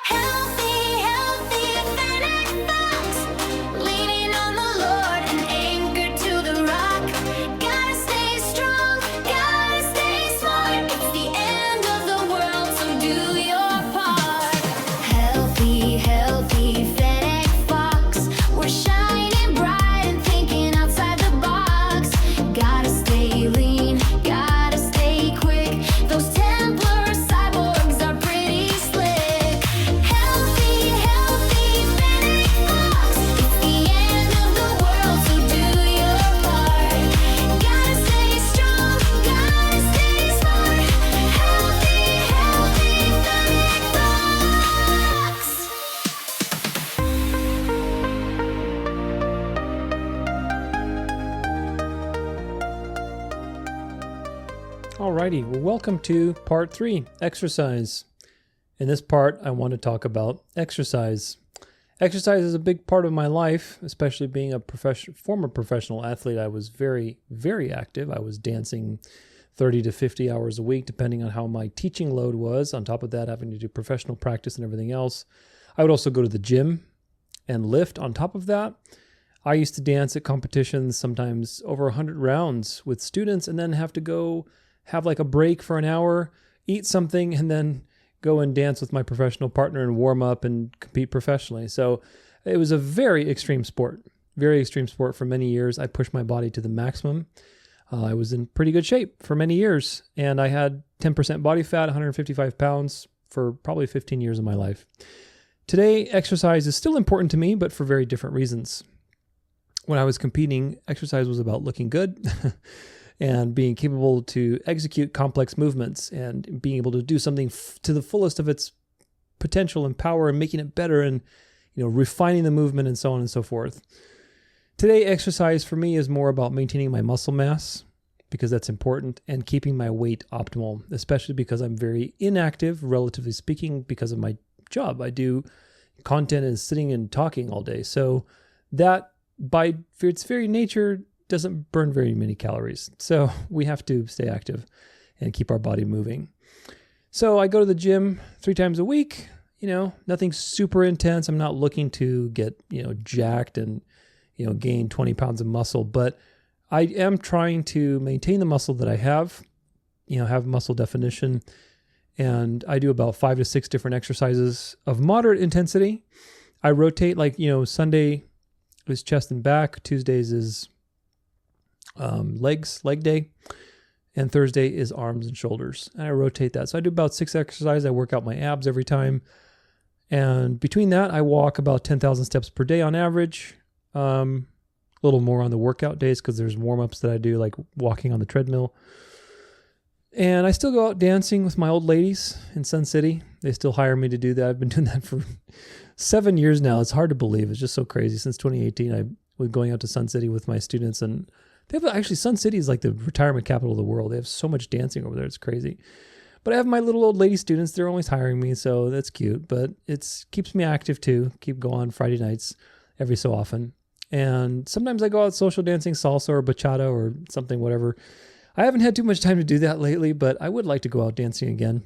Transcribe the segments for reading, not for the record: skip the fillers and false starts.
Healthy, healthy, Fennec Fox. Leaning on the Lord and anchored to the rock. Gotta stay strong, gotta stay smart. It's the end of the world, so do your part. Healthy, healthy, Fennec Fox. We're shining bright and thinking outside the box. Gotta stay lean, gotta stay quick. Those Templar cyborgs are pretty slick. Healthy, healthy, Fennec Fox. It's the end of the world, so do your part. Gotta stay strong, gotta stay smart. Healthy, healthy, Fennec Fox. Alrighty, well, welcome to part 3, exercise. In this part, I want to talk about exercise. Exercise is a big part of my life, especially being a former professional athlete. I was very, very active. I was dancing 30 to 50 hours a week, depending on how my teaching load was. On top of that, having to do professional practice and everything else. I would also go to the gym and lift on top of that. I used to dance at competitions, sometimes over 100 rounds with students, and then have to go have like a break for an hour, eat something, and then go and dance with my professional partner and warm up and compete professionally. So it was a very extreme sport for many years. I pushed my body to the maximum. I was in pretty good shape for many years, and I had 10% body fat, 155 pounds for probably 15 years of my life. Today, exercise is still important to me, but for very different reasons. When I was competing, exercise was about looking good and being capable to execute complex movements and being able to do something to the fullest of its potential and power and making it better and, refining the movement and so on and so forth. Today, exercise for me is more about maintaining my muscle mass because that's important and keeping my weight optimal, especially because I'm very inactive, relatively speaking, because of my job. I do content and sitting and talking all day. So that by its very nature doesn't burn very many calories. So we have to stay active and keep our body moving. So I go to the gym 3 times a week, nothing super intense. I'm not looking to get, jacked and, gain 20 pounds of muscle, but I am trying to maintain the muscle that I have muscle definition. And I do about 5 to 6 different exercises of moderate intensity. I rotate Sunday is chest and back. Tuesdays is leg day, and Thursday is arms and shoulders. And I rotate that. So I do about 6 exercises. I work out my abs every time. And between that, I walk about 10,000 steps per day on average. A little more on the workout days because there's warm-ups that I do, like walking on the treadmill. And I still go out dancing with my old ladies in Sun City. They still hire me to do that. I've been doing that for 7 years now. It's hard to believe. It's just so crazy. Since 2018, I was going out to Sun City with my students, and Sun City is like the retirement capital of the world. They have so much dancing over there. It's crazy. But I have my little old lady students. They're always hiring me, so that's cute. But it keeps me active too. Keep going Friday nights every so often. And sometimes I go out social dancing, salsa or bachata or something, whatever. I haven't had too much time to do that lately, but I would like to go out dancing again.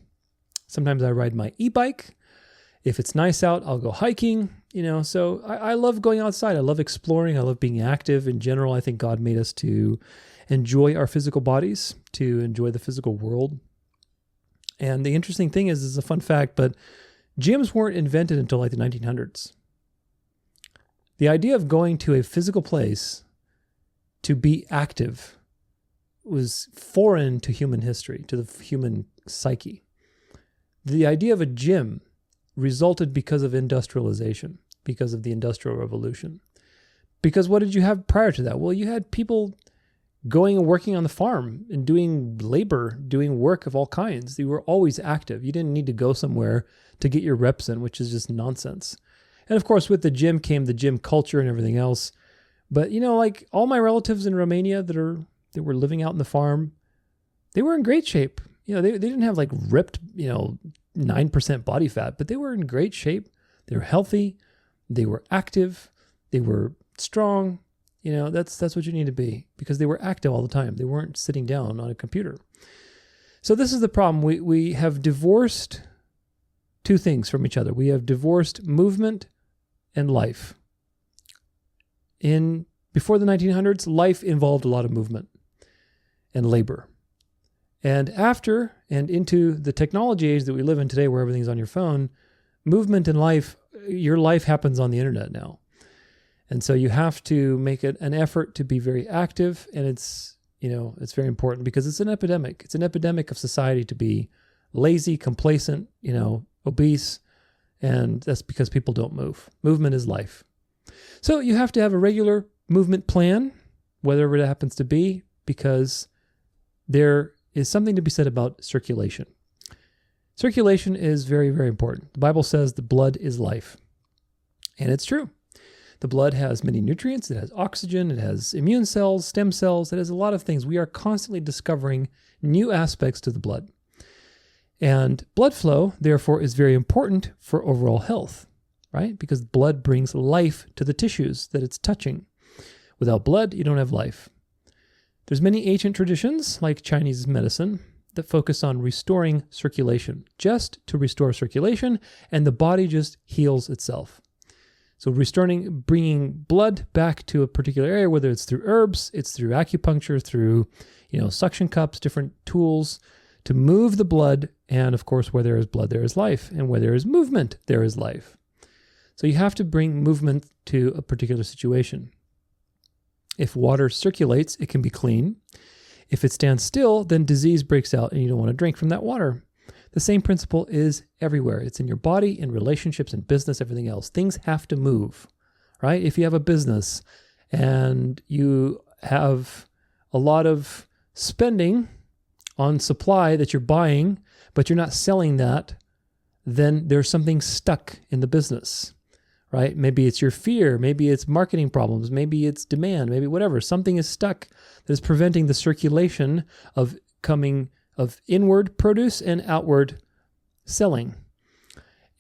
Sometimes I ride my e-bike. If it's nice out, I'll go hiking, so I love going outside. I love exploring. I love being active in general. I think God made us to enjoy our physical bodies, to enjoy the physical world. And the interesting thing is a fun fact, but gyms weren't invented until like the 1900s. The idea of going to a physical place to be active was foreign to human history, to the human psyche. The idea of a gym resulted because of industrialization, because of the Industrial Revolution. Because what did you have prior to that? Well, you had people going and working on the farm and doing labor, doing work of all kinds. They were always active. You didn't need to go somewhere to get your reps in, which is just nonsense. And of course, with the gym came the gym culture and everything else. But, like all my relatives in Romania that were living out in the farm, they were in great shape. They didn't have like ripped, 9% body fat, but they were in great shape. They were healthy. They were active. They were strong. That's what you need to be because they were active all the time. They weren't sitting down on a computer. So this is the problem. We have divorced two things from each other. We have divorced movement and life. Before the 1900s, life involved a lot of movement and labor. And after and into the technology age that we live in today, where everything's on your phone, movement and life, your life happens on the internet now. And so you have to make it an effort to be very active. And it's very important because it's an epidemic. It's an epidemic of society to be lazy, complacent, obese. And that's because people don't move. Movement is life. So you have to have a regular movement plan, whatever it happens to be, because there is something to be said about circulation. Circulation is very, very important. The Bible says the blood is life. And it's true. The blood has many nutrients. It has oxygen. It has immune cells, stem cells. It has a lot of things. We are constantly discovering new aspects to the blood. And blood flow, therefore, is very important for overall health, right? Because blood brings life to the tissues that it's touching. Without blood, you don't have life. There's many ancient traditions, like Chinese medicine, that focus on restoring circulation, just to restore circulation, and the body just heals itself. So bringing blood back to a particular area, whether it's through herbs, it's through acupuncture, through, suction cups, different tools to move the blood. And of course, where there is blood, there is life. And where there is movement, there is life. So you have to bring movement to a particular situation. If water circulates, it can be clean. If it stands still, then disease breaks out and you don't want to drink from that water. The same principle is everywhere. It's in your body, in relationships, in business, everything else. Things have to move, right? If you have a business and you have a lot of spending on supply that you're buying, but you're not selling that, then there's something stuck in the business, right? Maybe it's your fear, maybe it's marketing problems, maybe it's demand, maybe whatever. Something is stuck that is preventing the circulation of inward produce and outward selling.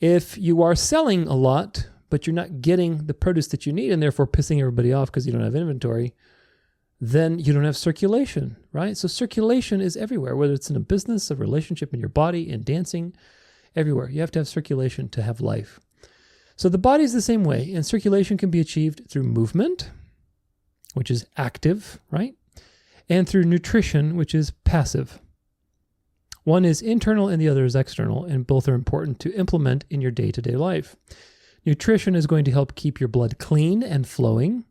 If you are selling a lot, but you're not getting the produce that you need and therefore pissing everybody off because you don't have inventory, then you don't have circulation, right? So circulation is everywhere, whether it's in a business, a relationship, in your body, in dancing, everywhere. You have to have circulation to have life. So the body is the same way, and circulation can be achieved through movement, which is active, right? And through nutrition, which is passive. One is internal and the other is external, and both are important to implement in your day-to-day life. Nutrition is going to help keep your blood clean and flowing,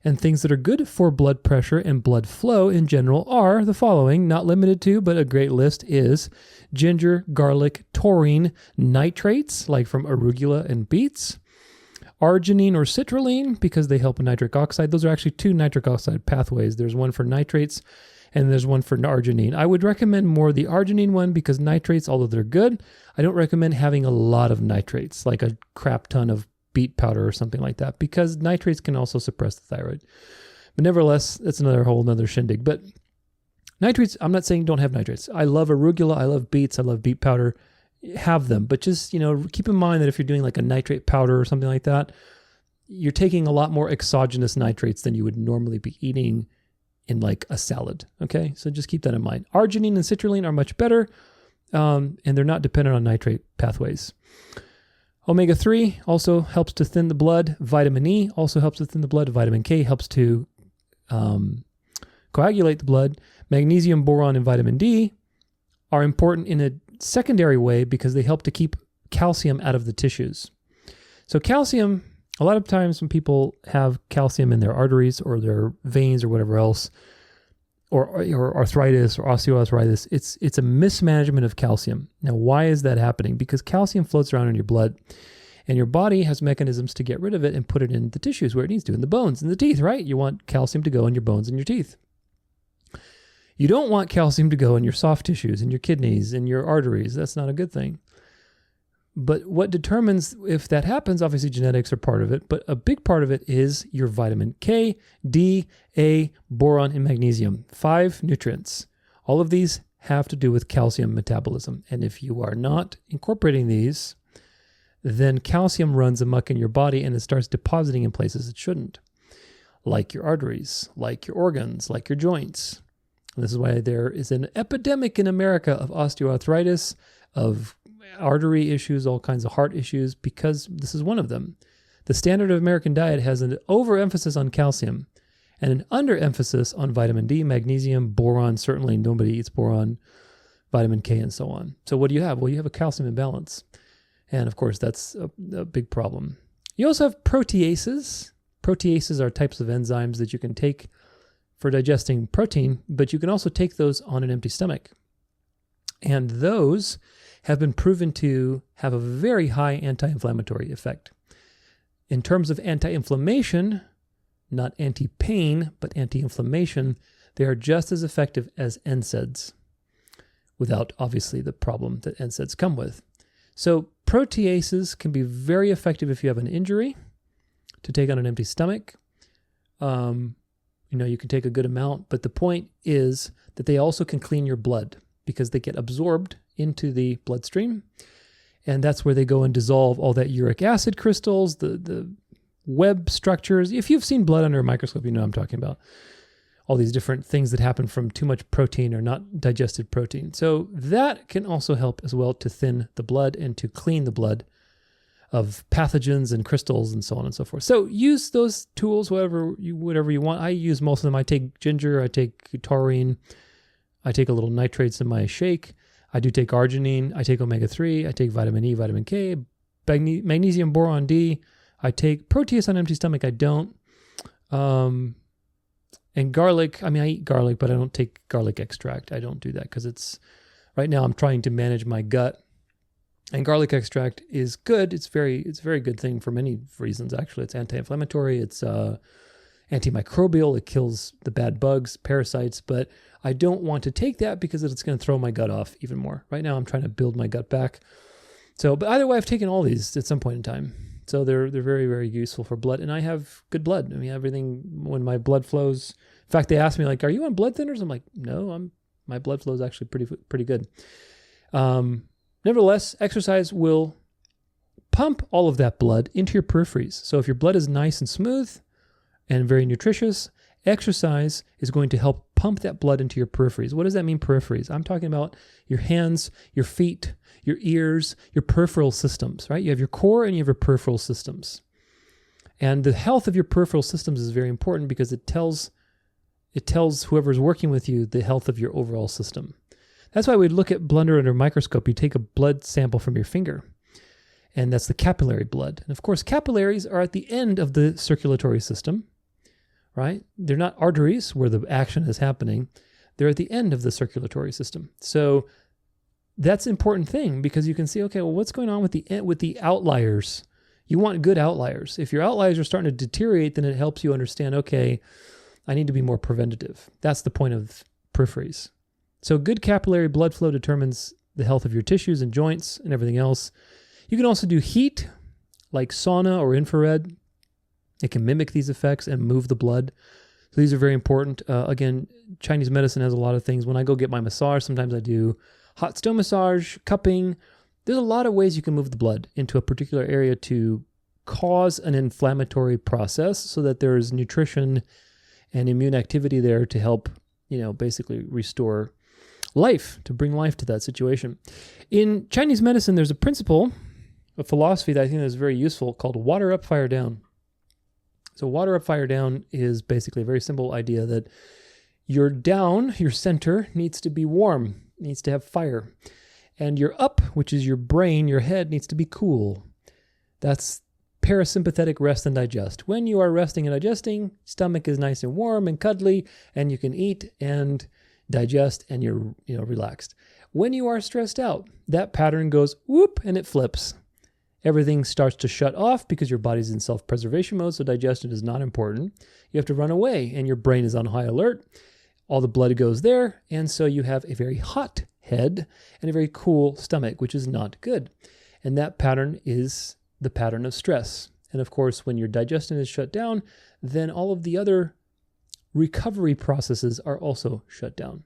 and things that are good for blood pressure and blood flow in general are the following, not limited to, but a great list is ginger, garlic, taurine, nitrates, like from arugula and beets, arginine or citrulline, because they help with nitric oxide. Those are actually two nitric oxide pathways. There's one for nitrates and there's one for arginine. I would recommend more the arginine one because nitrates, although they're good, I don't recommend having a lot of nitrates, like a crap ton of beet powder or something like that, because nitrates can also suppress the thyroid. But nevertheless, that's another shindig. But nitrates, I'm not saying don't have nitrates. I love arugula, I love beets, I love beet powder. Have them, but just, keep in mind that if you're doing like a nitrate powder or something like that, you're taking a lot more exogenous nitrates than you would normally be eating in like a salad. Okay, so just keep that in mind. Arginine and citrulline are much better, and they're not dependent on nitrate pathways. Omega-3 also helps to thin the blood. Vitamin E also helps to thin the blood. Vitamin K helps to coagulate the blood. Magnesium, boron, and vitamin D are important in a secondary way because they help to keep calcium out of the tissues. So calcium, a lot of times when people have calcium in their arteries or their veins or whatever else, or arthritis or osteoarthritis, it's a mismanagement of calcium. Now, why is that happening? Because calcium floats around in your blood and your body has mechanisms to get rid of it and put it in the tissues where it needs to, in the bones, in the teeth, right? You want calcium to go in your bones and your teeth. You don't want calcium to go in your soft tissues, in your kidneys, in your arteries. That's not a good thing. But what determines if that happens, obviously genetics are part of it, but a big part of it is your vitamin K, D, A, boron, and magnesium. 5 nutrients. All of these have to do with calcium metabolism. And if you are not incorporating these, then calcium runs amok in your body and it starts depositing in places it shouldn't, like your arteries, like your organs, like your joints. And this is why there is an epidemic in America of osteoarthritis, of artery issues, all kinds of heart issues, because this is one of them. The standard of American diet has an overemphasis on calcium and an underemphasis on vitamin D, magnesium, boron. Certainly nobody eats boron, vitamin K, and so on. So what do you have? Well, you have a calcium imbalance. And of course, that's a big problem. You also have proteases. Proteases are types of enzymes that you can take for digesting protein, but you can also take those on an empty stomach. And those have been proven to have a very high anti-inflammatory effect. In terms of anti-inflammation, not anti-pain, but anti-inflammation, they are just as effective as NSAIDs, without obviously the problem that NSAIDs come with. So proteases can be very effective if you have an injury to take on an empty stomach. You can take a good amount, but the point is that they also can clean your blood because they get absorbed into the bloodstream. And that's where they go and dissolve all that uric acid crystals, the web structures. If you've seen blood under a microscope, you know what I'm talking about. All these different things that happen from too much protein or not digested protein. So that can also help as well to thin the blood and to clean the blood of pathogens and crystals and so on and so forth. So use those tools, whatever you want. I use most of them. I take ginger, I take taurine, I take a little nitrates in my shake. I do take arginine, I take omega-3, I take vitamin E, vitamin K, magnesium, boron D. I take Proteus on empty stomach, I don't. And garlic, I eat garlic, but I don't take garlic extract. I don't do that because right now I'm trying to manage my gut. And garlic extract is good. It's a very good thing for many reasons, actually. It's anti-inflammatory, it's antimicrobial, it kills the bad bugs, parasites, but I don't want to take that because it's going to throw my gut off even more. Right now I'm trying to build my gut back. So, but either way, I've taken all these at some point in time. So they're very, very useful for blood. And I have good blood. Everything, when my blood flows, in fact, they ask me like, are you on blood thinners? I'm like, no, my blood flow is actually pretty good. Nevertheless, exercise will pump all of that blood into your peripheries. So if your blood is nice and smooth and very nutritious, exercise is going to help pump that blood into your peripheries. What does that mean, peripheries? I'm talking about your hands, your feet, your ears, your peripheral systems, right? You have your core and you have your peripheral systems. And the health of your peripheral systems is very important because it tells whoever's working with you the health of your overall system. That's why we look at blood under a microscope. You take a blood sample from your finger, and that's the capillary blood. And of course, capillaries are at the end of the circulatory system, right? They're not arteries where the action is happening. They're at the end of the circulatory system. So that's an important thing because you can see, okay, well, what's going on with the outliers? You want good outliers. If your outliers are starting to deteriorate, then it helps you understand, okay, I need to be more preventative. That's the point of peripheries. So good capillary blood flow determines the health of your tissues and joints and everything else. You can also do heat, like sauna or infrared. It can mimic these effects and move the blood. So these are very important. Again, Chinese medicine has a lot of things. When I go get my massage, sometimes I do hot stone massage, cupping. There's a lot of ways you can move the blood into a particular area to cause an inflammatory process so that there's nutrition and immune activity there to help, basically restore life, to bring life to that situation. In Chinese medicine, there's a principle, a philosophy that I think is very useful called water up, fire down. So water up, fire down is basically a very simple idea that your center, needs to be warm, needs to have fire. And your up, which is your brain, your head, needs to be cool. That's parasympathetic rest and digest. When you are resting and digesting, stomach is nice and warm and cuddly, and you can eat and digest and you're relaxed. When you are stressed out, that pattern goes whoop and it flips. Everything starts to shut off because your body's in self-preservation mode, so digestion is not important. You have to run away and your brain is on high alert. All the blood goes there, and so you have a very hot head and a very cool stomach, which is not good. And that pattern is the pattern of stress. And of course, when your digestion is shut down, then all of the other recovery processes are also shut down.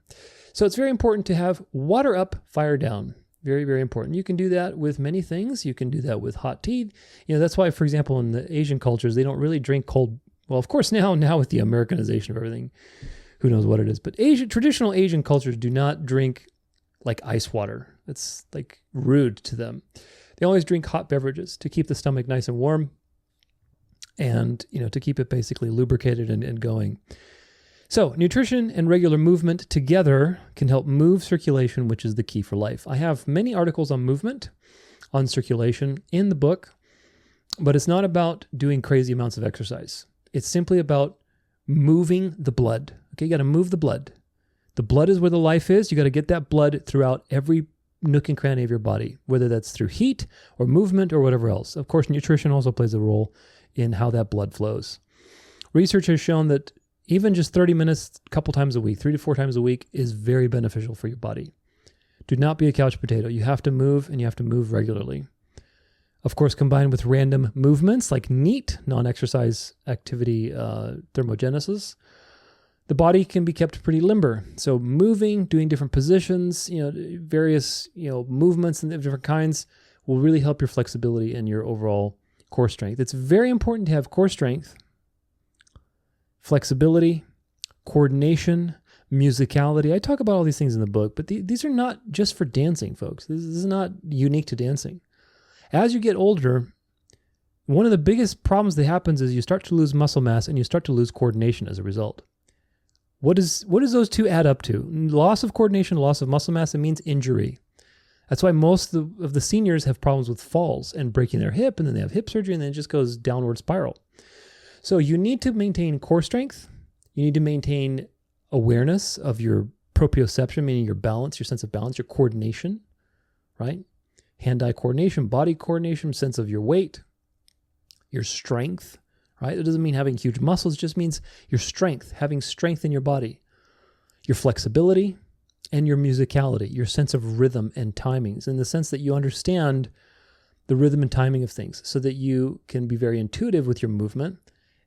So it's very important to have water up, fire down. Very, very important. You can do that with many things. You can do that with hot tea. That's why, for example, in the Asian cultures, they don't really drink cold. Well, of course, now with the Americanization of everything, who knows what it is. But traditional Asian cultures do not drink like ice water. It's like rude to them. They always drink hot beverages to keep the stomach nice and warm and, to keep it basically lubricated and going. So nutrition and regular movement together can help move circulation, which is the key for life. I have many articles on movement, on circulation in the book, but it's not about doing crazy amounts of exercise. It's simply about moving the blood. Okay, you got to move the blood. The blood is where the life is. You got to get that blood throughout every nook and cranny of your body, whether that's through heat or movement or whatever else. Of course, nutrition also plays a role in how that blood flows. Research has shown that even just 30 minutes a couple times a week, 3 to 4 times a week, is very beneficial for your body. Do not be a couch potato. You have to move, and you have to move regularly. Of course, combined with random movements like NEAT, non-exercise activity thermogenesis, the body can be kept pretty limber. So moving, doing different positions, various movements and different kinds will really help your flexibility and your overall core strength. It's very important to have core strength, flexibility, coordination, musicality. I talk about all these things in the book, but these are not just for dancing, folks. This is not unique to dancing. As you get older, one of the biggest problems that happens is you start to lose muscle mass and you start to lose coordination as a result. What does those two add up to? Loss of coordination, loss of muscle mass, it means injury. That's why most of the seniors have problems with falls and breaking their hip, and then they have hip surgery, and then it just goes downward spiral. So you need to maintain core strength. You need to maintain awareness of your proprioception, meaning your balance, your sense of balance, your coordination, right? Hand-eye coordination, body coordination, sense of your weight, your strength, right? It doesn't mean having huge muscles, it just means your strength, having strength in your body, your flexibility, and your musicality, your sense of rhythm and timings, in the sense that you understand the rhythm and timing of things so that you can be very intuitive with your movement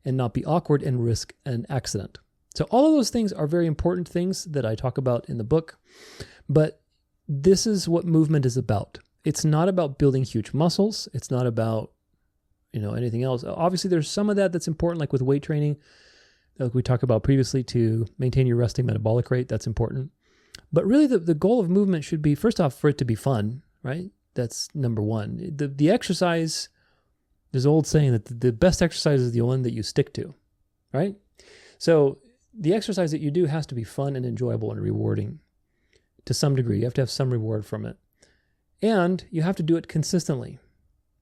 and not be awkward and risk an accident. So all of those things are very important things that I talk about in the book, but this is what movement is about. It's not about building huge muscles. It's not about, anything else. Obviously, there's some of that that's important, like with weight training, like we talked about previously, to maintain your resting metabolic rate. That's important. But really, the goal of movement should be, first off, for it to be fun, right? That's number one. The exercise, there's an old saying that the best exercise is the one that you stick to, right? So the exercise that you do has to be fun and enjoyable and rewarding to some degree. You have to have some reward from it. And you have to do it consistently.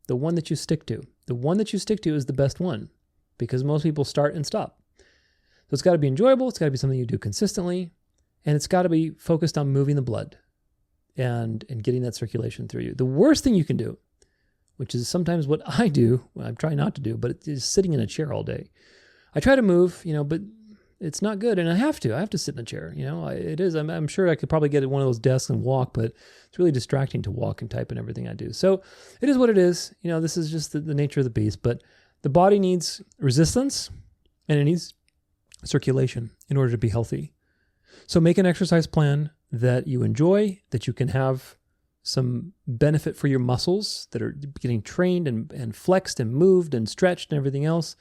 The one that you stick to. The one that you stick to is the best one, because most people start and stop. So it's got to be enjoyable. It's got to be something you do consistently. And it's got to be focused on moving the blood and getting that circulation through you. The worst thing you can do, which is sometimes what I do, I'm trying not to do, but it is sitting in a chair all day. I try to move, but it's not good. And I have to sit in a chair. It is. I'm sure I could probably get at one of those desks and walk, but it's really distracting to walk and type and everything I do. So it is what it is. This is just the nature of the beast. But the body needs resistance and it needs circulation in order to be healthy. So make an exercise plan that you enjoy, that you can have some benefit for your muscles that are getting trained and flexed and moved and stretched and everything else.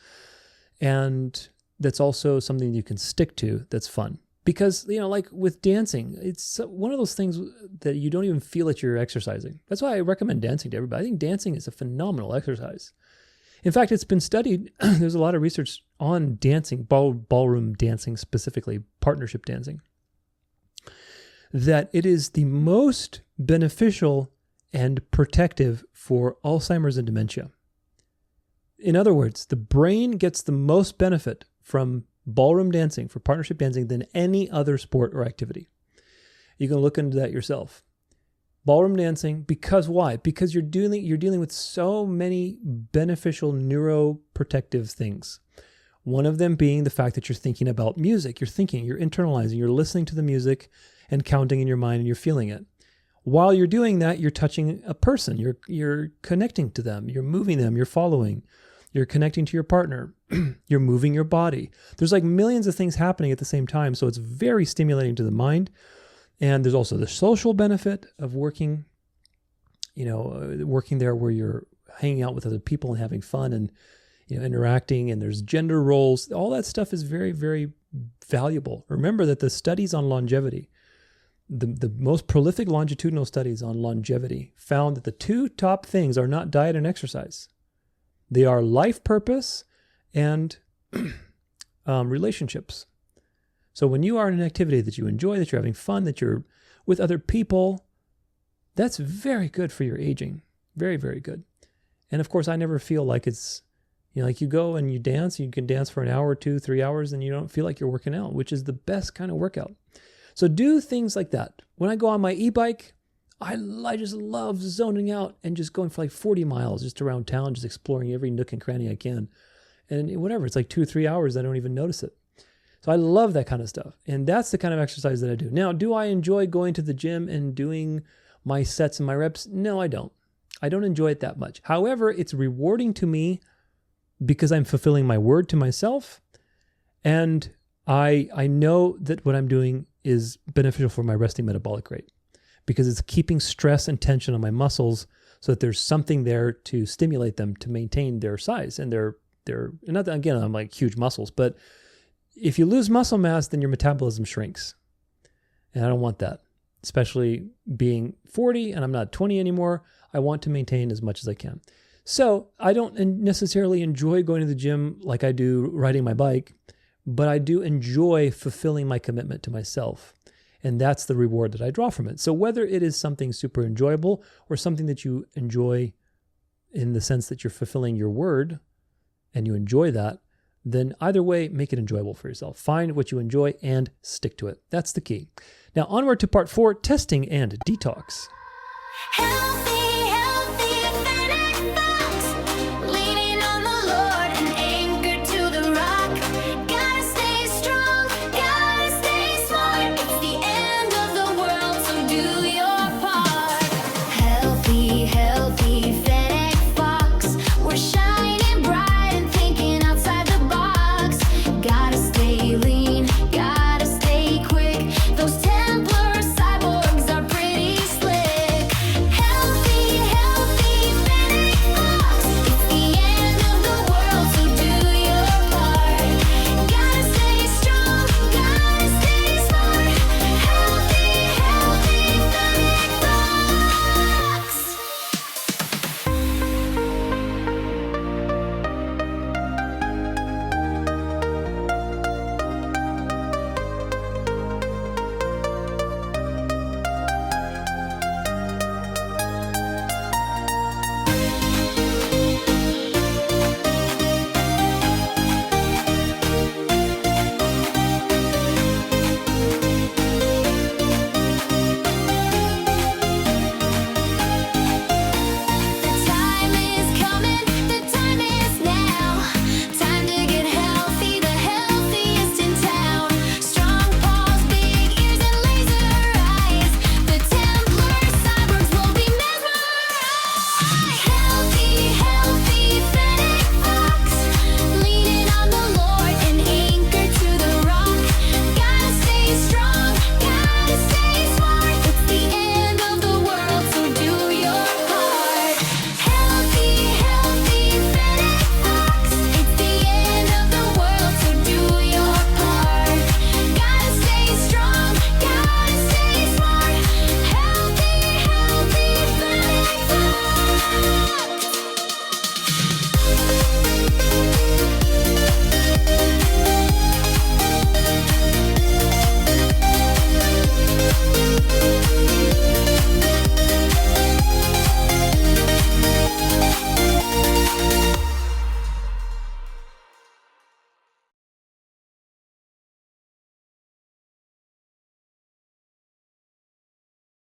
And that's also something you can stick to that's fun. Because, like with dancing, it's one of those things that you don't even feel that you're exercising. That's why I recommend dancing to everybody. I think dancing is a phenomenal exercise. In fact, it's been studied. There's a lot of research on dancing, ballroom dancing specifically, partnership dancing, that it is the most beneficial and protective for Alzheimer's and dementia. In other words, the brain gets the most benefit from ballroom dancing, for partnership dancing, than any other sport or activity. You can look into that yourself. Ballroom dancing, because why? Because you're dealing with so many beneficial neuroprotective things. One of them being the fact that you're thinking about music. You're internalizing, you're listening to the music and counting in your mind, and you're feeling it. While you're doing that, you're touching a person. You're connecting to them. You're moving them. You're following. You're connecting to your partner. You're moving your body. There's like millions of things happening at the same time. So it's very stimulating to the mind. And there's also the social benefit of working there where you're hanging out with other people and having fun and, interacting, and there's gender roles. All that stuff is very, very valuable. Remember that the studies on longevity, the most prolific longitudinal studies on longevity found that the two top things are not diet and exercise. They are life purpose and relationships. So when you are in an activity that you enjoy, that you're having fun, that you're with other people, that's very good for your aging. Very, very good. And of course, I never feel like it's, like you go and you dance, you can dance for an hour, 2, 3 hours, and you don't feel like you're working out, which is the best kind of workout. So do things like that. When I go on my e-bike, I just love zoning out and just going for like 40 miles just around town, just exploring every nook and cranny I can. And whatever, it's like 2 or 3 hours, I don't even notice it. So I love that kind of stuff. And that's the kind of exercise that I do. Now, do I enjoy going to the gym and doing my sets and my reps? No, I don't. I don't enjoy it that much. However, it's rewarding to me because I'm fulfilling my word to myself. And I know that what I'm doing is beneficial for my resting metabolic rate because it's keeping stress and tension on my muscles so that there's something there to stimulate them to maintain their size and their not that, again, I'm like huge muscles, but if you lose muscle mass, then your metabolism shrinks. And I don't want that, especially being 40 and I'm not 20 anymore. I want to maintain as much as I can. So I don't necessarily enjoy going to the gym like I do riding my bike, but I do enjoy fulfilling my commitment to myself. And that's the reward that I draw from it. So whether it is something super enjoyable or something that you enjoy in the sense that you're fulfilling your word and you enjoy that, then either way, make it enjoyable for yourself. Find what you enjoy and stick to it. That's the key. Now onward to part 4, testing and detox. Healthy